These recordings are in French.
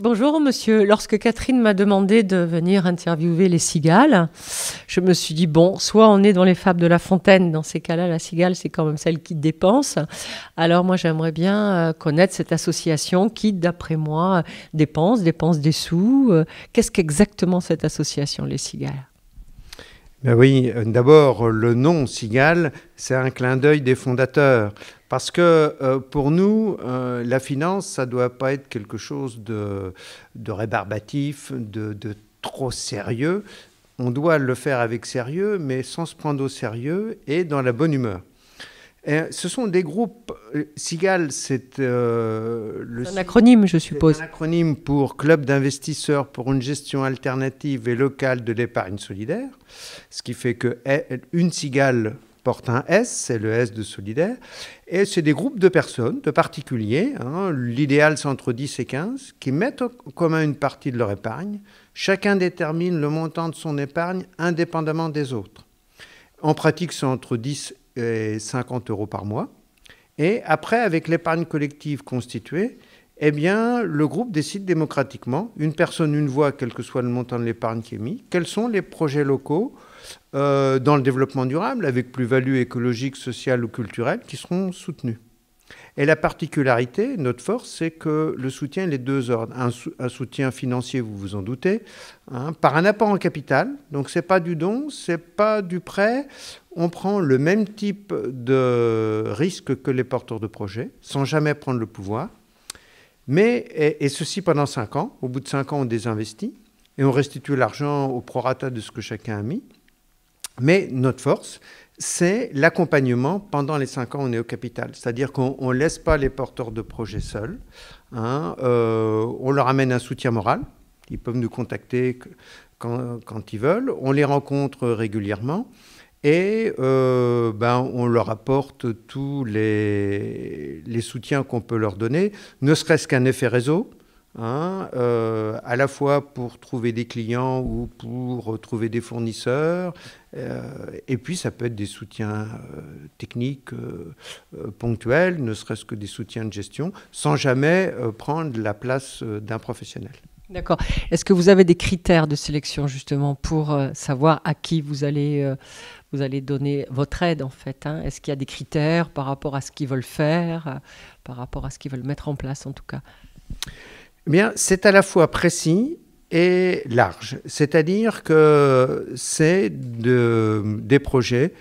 Bonjour monsieur. Lorsque Catherine m'a demandé de venir interviewer les cigales, je me suis dit, bon, soit on est dans les fables de La Fontaine, dans ces cas-là, la cigale, c'est quand même celle qui dépense. Alors moi, j'aimerais bien connaître cette association qui, d'après moi, dépense des sous. Qu'est-ce qu'exactement cette association, les cigales? Ben oui, d'abord, le nom Cigale, c'est un clin d'œil des fondateurs. Parce que pour nous, la finance, ça ne doit pas être quelque chose de rébarbatif, de trop sérieux. On doit le faire avec sérieux, mais sans se prendre au sérieux et dans la bonne humeur. Et ce sont des groupes. Cigale, c'est un acronyme, je suppose. C'est un acronyme pour Club d'investisseurs pour une gestion alternative et locale de l'épargne solidaire. Ce qui fait qu'une cigale porte un S, c'est le S de solidaire. Et c'est des groupes de personnes, de particuliers. L'idéal, c'est entre 10 et 15, qui mettent en commun une partie de leur épargne. Chacun détermine le montant de son épargne indépendamment des autres. En pratique, c'est entre 10 et 50 euros par mois. Et après, avec l'épargne collective constituée, eh bien, le groupe décide démocratiquement, une personne, une voix, quel que soit le montant de l'épargne qui est mis, quels sont les projets locaux dans le développement durable, avec plus-value écologique, sociale ou culturelle, qui seront soutenus. Et la particularité, notre force, c'est que le soutien est les deux ordres. Un soutien financier, vous vous en doutez, par un apport en capital. Donc, ce n'est pas du don, ce n'est pas du prêt. On prend le même type de risque que les porteurs de projets, sans jamais prendre le pouvoir. Et ceci pendant 5 ans. Au bout de 5 ans, on désinvestit et on restitue l'argent au prorata de ce que chacun a mis. Mais notre force, c'est l'accompagnement pendant les 5 ans où on est au capital. C'est-à-dire qu'on ne laisse pas les porteurs de projets seuls. On leur amène un soutien moral. Ils peuvent nous contacter quand ils veulent. On les rencontre régulièrement. Et on leur apporte tous les soutiens qu'on peut leur donner, ne serait-ce qu'un effet réseau, à la fois pour trouver des clients ou pour trouver des fournisseurs. Et puis, ça peut être des soutiens techniques ponctuels, ne serait-ce que des soutiens de gestion, sans jamais prendre la place d'un professionnel. D'accord. Est-ce que vous avez des critères de sélection, justement, pour savoir à qui vous allez donner votre aide, en fait, Est-ce qu'il y a des critères par rapport à ce qu'ils veulent faire, par rapport à ce qu'ils veulent mettre en place, en tout cas? Eh bien, c'est à la fois précis et large. C'est-à-dire que c'est des projets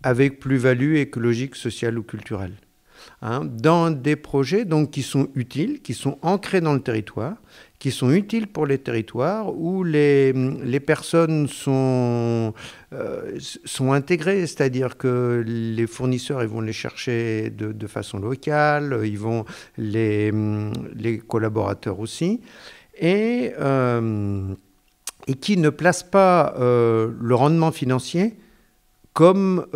avec plus-value écologique, sociale ou culturelle. Dans des projets donc, qui sont utiles, qui sont ancrés dans le territoire, qui sont utiles pour les territoires, où les personnes sont intégrées, c'est-à-dire que les fournisseurs ils vont les chercher de façon locale, ils vont les collaborateurs aussi, et qui ne placent pas le rendement financier comme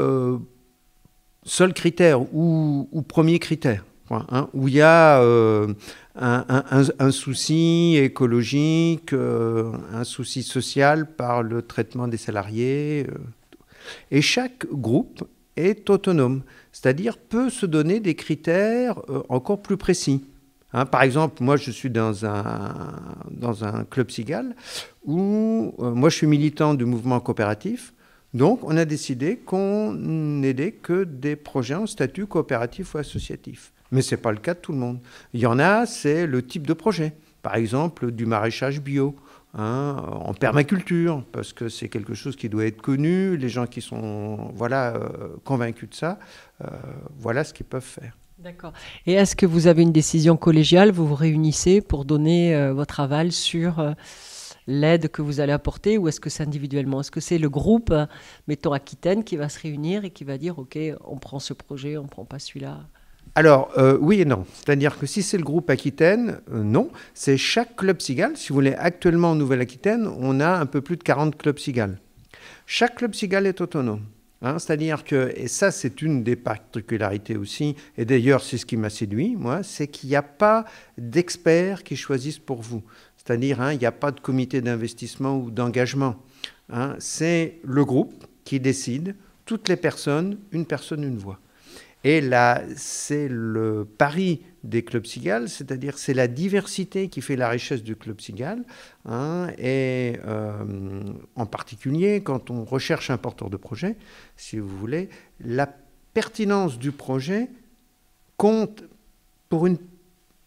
seul critère ou premier critère, où il y a un souci écologique, un souci social par le traitement des salariés. Et chaque groupe est autonome, c'est-à-dire peut se donner des critères encore plus précis. Par exemple, moi je suis dans un club cigale où moi je suis militant du mouvement coopératif. Donc, on a décidé qu'on n'aidait que des projets en statut coopératif ou associatif. Mais ce n'est pas le cas de tout le monde. Il y en a, c'est le type de projet. Par exemple, du maraîchage bio, en permaculture, parce que c'est quelque chose qui doit être connu. Les gens qui sont convaincus de ça, voilà ce qu'ils peuvent faire. D'accord. Et est-ce que vous avez une décision collégiale? Vous vous réunissez pour donner votre aval sur l'aide que vous allez apporter, ou est-ce que c'est individuellement? Est-ce que c'est le groupe, mettons Aquitaine, qui va se réunir et qui va dire « Ok, on prend ce projet, on ne prend pas celui-là » ? Alors, oui et non. C'est-à-dire que si c'est le groupe Aquitaine, non. C'est chaque club cigale. Si vous voulez, actuellement en Nouvelle-Aquitaine, on a un peu plus de 40 clubs cigales. Chaque club cigale est autonome. C'est-à-dire que, et ça c'est une des particularités aussi, et d'ailleurs c'est ce qui m'a séduit, moi, c'est qu'il n'y a pas d'experts qui choisissent pour vous. C'est-à-dire, il n'y a pas de comité d'investissement ou d'engagement. C'est le groupe qui décide, toutes les personnes, une voix. Et là, c'est le pari des clubs cigales, c'est-à-dire c'est la diversité qui fait la richesse du club cigale. Hein, et en particulier, quand on recherche un porteur de projet, si vous voulez, la pertinence du projet compte pour une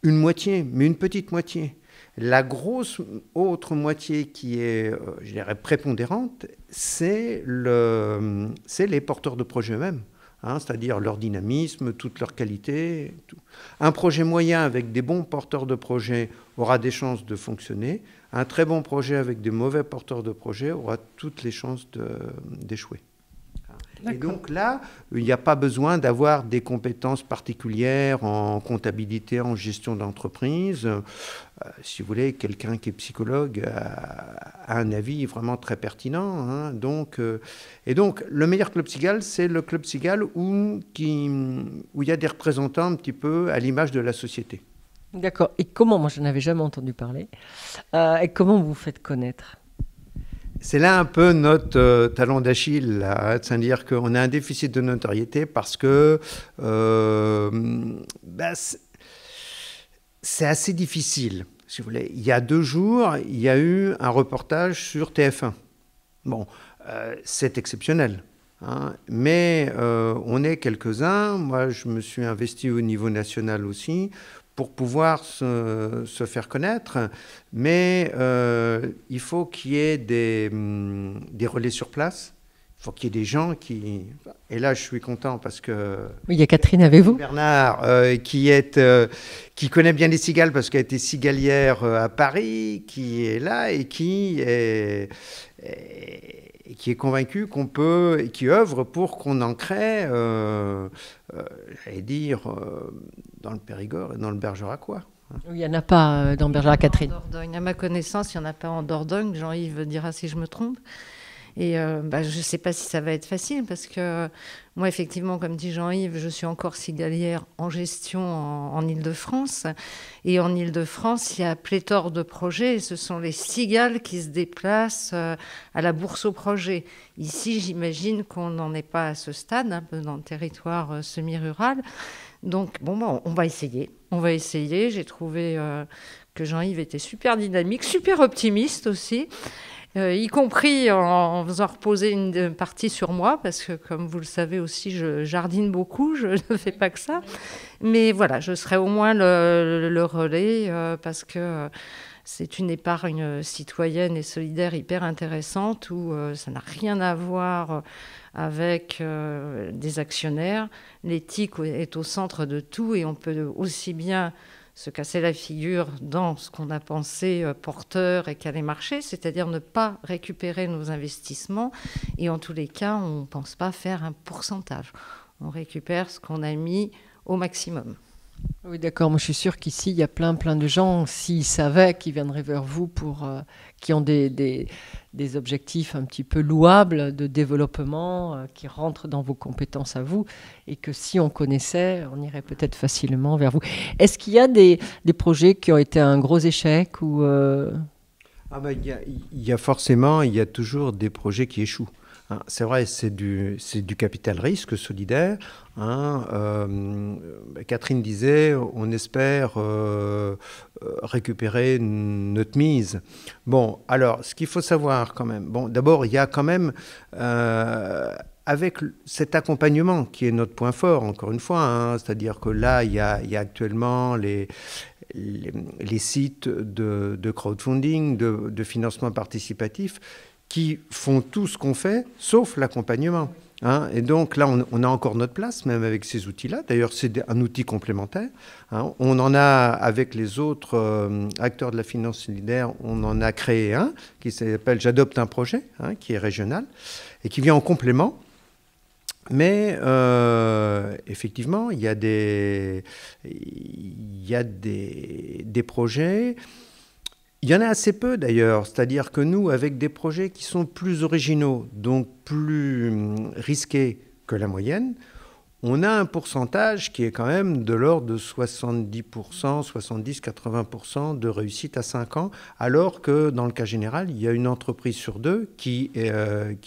moitié, mais une petite moitié. La grosse autre moitié qui est, je dirais, prépondérante, c'est les porteurs de projet eux-mêmes. Hein, c'est-à-dire leur dynamisme, toute leur qualité. Tout. Un projet moyen avec des bons porteurs de projet aura des chances de fonctionner. Un très bon projet avec des mauvais porteurs de projet aura toutes les chances d'échouer. Et donc là, il n'y a pas besoin d'avoir des compétences particulières en comptabilité, en gestion d'entreprise. Si vous voulez, quelqu'un qui est psychologue a un avis vraiment très pertinent. Hein. Et donc, le meilleur club cigale, c'est le club cigale où il y a des représentants un petit peu à l'image de la société. D'accord. Et comment, moi je n'avais jamais entendu parler, et comment vous vous faites connaître ? C'est là un peu notre talon d'Achille, c'est-à-dire qu'on a un déficit de notoriété parce que c'est assez difficile, si vous voulez. Il y a 2 jours, il y a eu un reportage sur TF1. Bon, c'est exceptionnel, hein, mais on est quelques-uns. Moi, je me suis investi au niveau national aussi pour pouvoir se faire connaître, mais il faut qu'il y ait des relais sur place, il faut qu'il y ait des gens qui... Et là, je suis content parce que... Oui, il y a Catherine avec vous. Bernard, qui connaît bien les cigales parce qu'elle a été cigalière à Paris, qui est là et qui est convaincu qu'on peut, et qui œuvre pour qu'on en crée, j'allais dire, dans le Périgord et dans le Bergeracois. Il n'y en a pas dans Bergerac, Catherine. En Dordogne, à ma connaissance, il n'y en a pas en Dordogne. Jean-Yves dira si je me trompe. Et je ne sais pas si ça va être facile parce que moi, effectivement, comme dit Jean-Yves, je suis encore cigalière en gestion en Île-de-France. Et en Île-de-France, il y a pléthore de projets. Et ce sont les cigales qui se déplacent à la bourse au projet. Ici, j'imagine qu'on n'en est pas à ce stade, un peu dans le territoire semi-rural. Donc, bon, on va essayer. On va essayer. J'ai trouvé que Jean-Yves était super dynamique, super optimiste aussi. Y compris en faisant reposer une partie sur moi, parce que comme vous le savez aussi, je jardine beaucoup, je ne fais pas que ça. Mais voilà, je serai au moins le relais, parce que c'est une épargne citoyenne et solidaire hyper intéressante, où ça n'a rien à voir avec des actionnaires. L'éthique est au centre de tout, et on peut aussi bien se casser la figure dans ce qu'on a pensé porteur et qui allait marcher, c'est-à-dire ne pas récupérer nos investissements. Et en tous les cas, on ne pense pas faire un pourcentage. On récupère ce qu'on a mis au maximum. Oui, d'accord. Moi, je suis sûre qu'ici, il y a plein de gens, s'ils savaient, qui viendraient vers vous qui ont des objectifs un petit peu louables de développement, qui rentrent dans vos compétences à vous, et que si on connaissait, on irait peut-être facilement vers vous. Est-ce qu'il y a des projets qui ont été un gros échec ou il y a forcément, il y a toujours des projets qui échouent. Hein, c'est vrai, c'est du capital risque solidaire. Hein, Catherine disait, on espère récupérer notre mise. Bon, alors, ce qu'il faut savoir quand même, bon, d'abord, il y a quand même, avec cet accompagnement qui est notre point fort, encore une fois, hein, c'est-à-dire que là, il y a actuellement les sites de crowdfunding, de financement participatif, qui font tout ce qu'on fait, sauf l'accompagnement. Hein. Et donc là, on a encore notre place, même avec ces outils-là. D'ailleurs, c'est un outil complémentaire. Hein. On en a, avec les autres acteurs de la finance solidaire, on en a créé un qui s'appelle « J'adopte un projet hein, », qui est régional et qui vient en complément. Mais effectivement, il y a des projets. Il y en a assez peu d'ailleurs, c'est-à-dire que nous, avec des projets qui sont plus originaux, donc plus risqués que la moyenne, on a un pourcentage qui est quand même de l'ordre de 70%, 70-80% de réussite à 5 ans, alors que dans le cas général, il y a une entreprise sur 2 qui met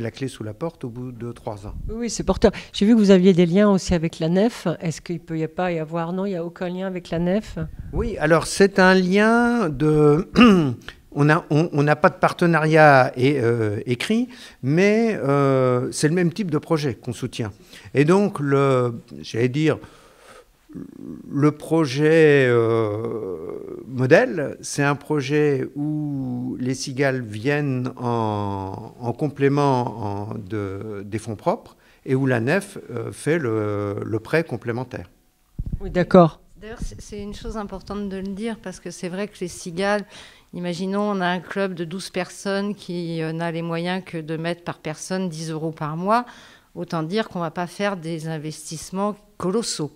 la clé sous la porte au bout de 3 ans. Oui, c'est porteur. J'ai vu que vous aviez des liens aussi avec la nef. Est-ce qu'il ne peut pas y avoir... Non, il n'y a aucun lien avec la nef? Oui, alors c'est un lien de... On n'a pas de partenariat écrit, mais c'est le même type de projet qu'on soutient. Et donc, j'allais dire, le projet modèle, c'est un projet où les cigales viennent en complément des fonds propres et où la nef fait le prêt complémentaire. Oui, d'accord. D'ailleurs, c'est une chose importante de le dire, parce que c'est vrai que les cigales, imaginons, on a un club de 12 personnes qui n'a les moyens que de mettre par personne 10 € par mois. Autant dire qu'on ne va pas faire des investissements colossaux.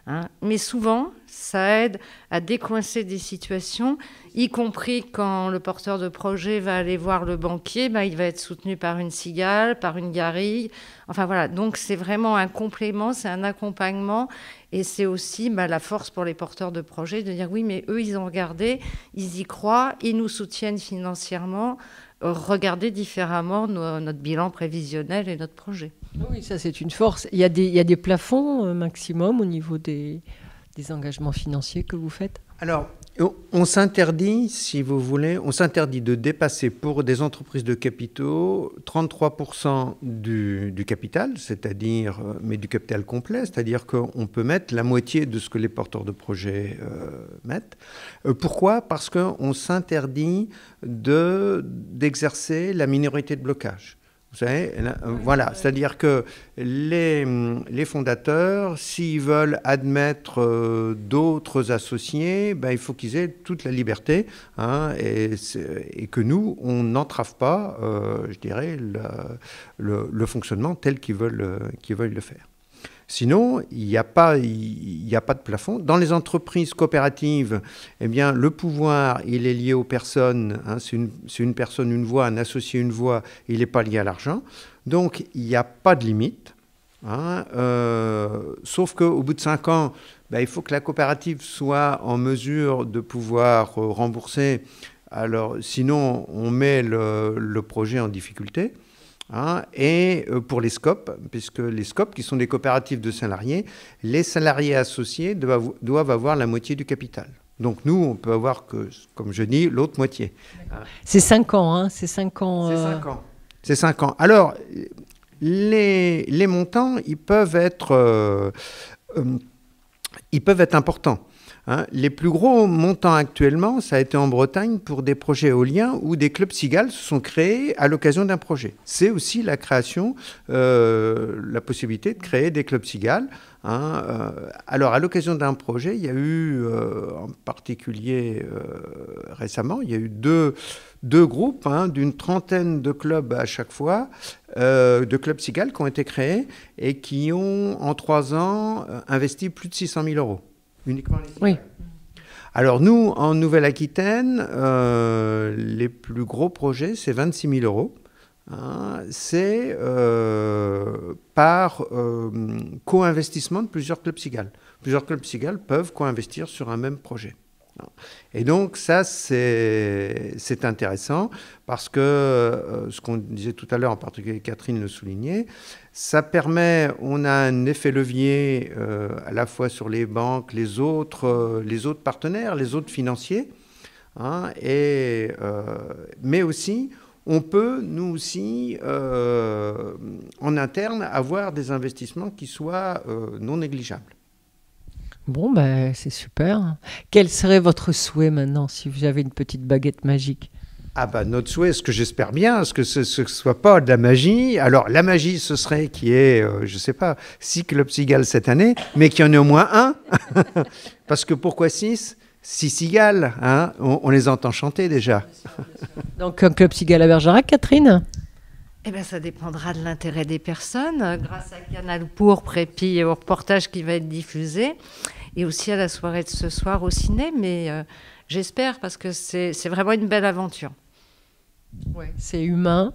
Hein. Mais souvent, ça aide à décoincer des situations, y compris quand le porteur de projet va aller voir le banquier, il va être soutenu par une cigale, par une garrigue. Enfin voilà, donc c'est vraiment un complément, c'est un accompagnement. Et c'est aussi la force pour les porteurs de projet de dire oui, mais eux, ils ont regardé, ils y croient, ils nous soutiennent financièrement. Regardez différemment notre bilan prévisionnel et notre projet. Oui, ça c'est une force. Il y a des plafonds maximum au niveau des engagements financiers que vous faites? Alors, on s'interdit, si vous voulez, on s'interdit de dépasser pour des entreprises de capitaux 33% du capital, c'est-à-dire, mais du capital complet, c'est-à-dire qu'on peut mettre la moitié de ce que les porteurs de projets mettent. Pourquoi? Parce qu'on s'interdit d'exercer la minorité de blocage. Vous savez, voilà, c'est-à-dire que les fondateurs, s'ils veulent admettre d'autres associés, il faut qu'ils aient toute la liberté, hein, et que nous, on n'entrave pas, je dirais, le fonctionnement tel qu'ils veulent le faire. Sinon, il n'y a pas de plafond. Dans les entreprises coopératives, eh bien, le pouvoir, il est lié aux personnes. Hein, c'est une personne, une voix, un associé, une voix. Il n'est pas lié à l'argent. Donc, il n'y a pas de limite. Hein, sauf qu'au bout de 5 ans, il faut que la coopérative soit en mesure de pouvoir rembourser. Alors, sinon, on met le projet en difficulté. Hein, et pour les SCOP, puisque les SCOP, qui sont des coopératives de salariés, les salariés associés doivent avoir la moitié du capital. Donc nous, on peut avoir que, comme je dis, l'autre moitié. C'est 5 ans, hein, c'est 5 ans. C'est 5 ans. C'est 5 ans. Alors, les montants, ils peuvent être importants. Hein, les plus gros montants actuellement, ça a été en Bretagne pour des projets éoliens où des clubs cigales se sont créés à l'occasion d'un projet. C'est aussi la création, la possibilité de créer des clubs cigales. Hein, alors, à l'occasion d'un projet, il y a eu, en particulier récemment, il y a eu deux groupes, hein, d'une trentaine de clubs à chaque fois, de clubs cigales qui ont été créés et qui ont, en 3 ans, investi plus de 600 000 €. Uniquement les cigales. Oui. Alors nous, en Nouvelle-Aquitaine, les plus gros projets, c'est 26 000 €. Hein, c'est par co-investissement de plusieurs clubs cigales. Plusieurs clubs cigales peuvent co-investir sur un même projet. Et donc ça, c'est intéressant parce que ce qu'on disait tout à l'heure, en particulier Catherine le soulignait, ça permet, on a un effet levier à la fois sur les banques, les autres partenaires, les autres financiers, hein, mais aussi, on peut, nous aussi, en interne, avoir des investissements qui soient non négligeables. Bon, c'est super. Quel serait votre souhait maintenant, si vous avez une petite baguette magique? Notre souhait, ce que j'espère bien, ce que ce ne soit pas de la magie. Alors, la magie, ce serait qu'il y ait, je ne sais pas, 6 clubs cigales cette année, mais qu'il y en ait au moins un. Parce que pourquoi 6 6 cigales, hein, on les entend chanter déjà. Donc, un club cigale à Bergerac, Catherine? Eh bien, ça dépendra de l'intérêt des personnes, grâce à Canal Pourpre et puis au reportage qui va être diffusé, et aussi à la soirée de ce soir au ciné, mais j'espère, parce que c'est vraiment une belle aventure. Ouais, c'est humain,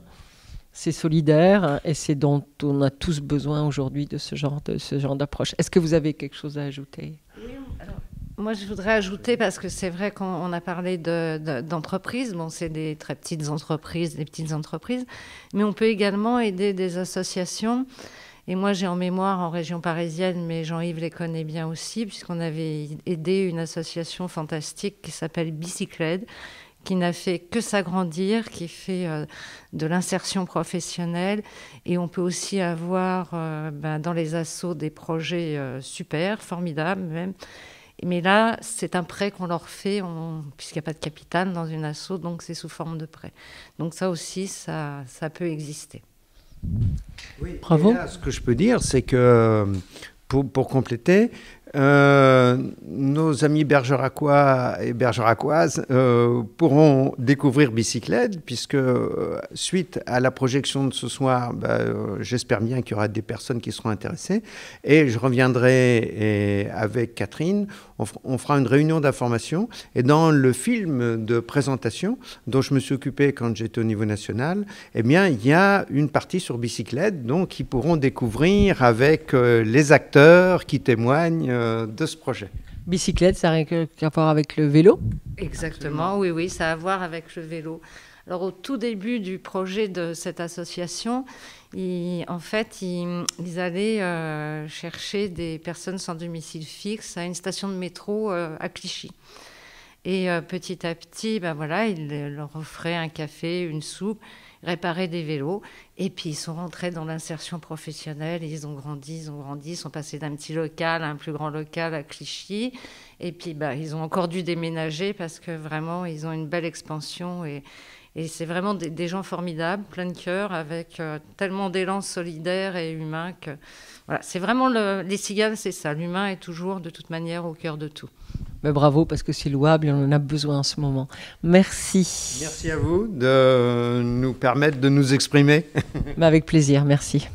C'est solidaire et c'est dont on a tous besoin aujourd'hui de ce genre d'approche. Est-ce que vous avez quelque chose à ajouter? Oui, alors, moi je voudrais ajouter, parce que c'est vrai qu'on a parlé d'entreprises, bon, c'est des très petites entreprises, des petites entreprises, mais on peut également aider des associations. Et moi j'ai en mémoire en région parisienne, mais Jean-Yves les connaît bien aussi, puisqu'on avait aidé une association fantastique qui s'appelle Bicyclette, qui n'a fait que s'agrandir, qui fait de l'insertion professionnelle. Et on peut aussi avoir dans les assos des projets super, formidables même. Mais là, c'est un prêt qu'on leur fait, puisqu'il n'y a pas de capital dans une asso, donc c'est sous forme de prêt. Donc ça aussi, ça peut exister. Oui, bravo. Et là, ce que je peux dire, c'est que, pour compléter, nos amis bergeracois et bergeracoises pourront découvrir Bicyclette, puisque suite à la projection de ce soir, j'espère bien qu'il y aura des personnes qui seront intéressées. Et je reviendrai avec Catherine, on fera une réunion d'information. Et dans le film de présentation dont je me suis occupé quand j'étais au niveau national, eh bien, il y a une partie sur Bicyclette, donc ils pourront découvrir avec les acteurs qui témoignent de ce projet. Bicyclette, ça n'a rien à voir avec le vélo? Exactement, oui, ça a à voir avec le vélo. Alors au tout début du projet de cette association, ils allaient chercher des personnes sans domicile fixe à une station de métro à Clichy. Et petit à petit, ils leur offraient un café, une soupe, réparaient des vélos. Et puis, ils sont rentrés dans l'insertion professionnelle. Ils ont grandi. Ils sont passés d'un petit local à un plus grand local à Clichy. Et puis, ils ont encore dû déménager parce que vraiment, ils ont une belle expansion. Et c'est vraiment des gens formidables, plein de cœur, avec tellement d'élan solidaire et humain que... Voilà, c'est vraiment les cigales, c'est ça. L'humain est toujours, de toute manière, au cœur de tout. Mais bravo, parce que c'est louable et on en a besoin en ce moment. Merci. Merci à vous de nous permettre de nous exprimer. Avec plaisir, merci.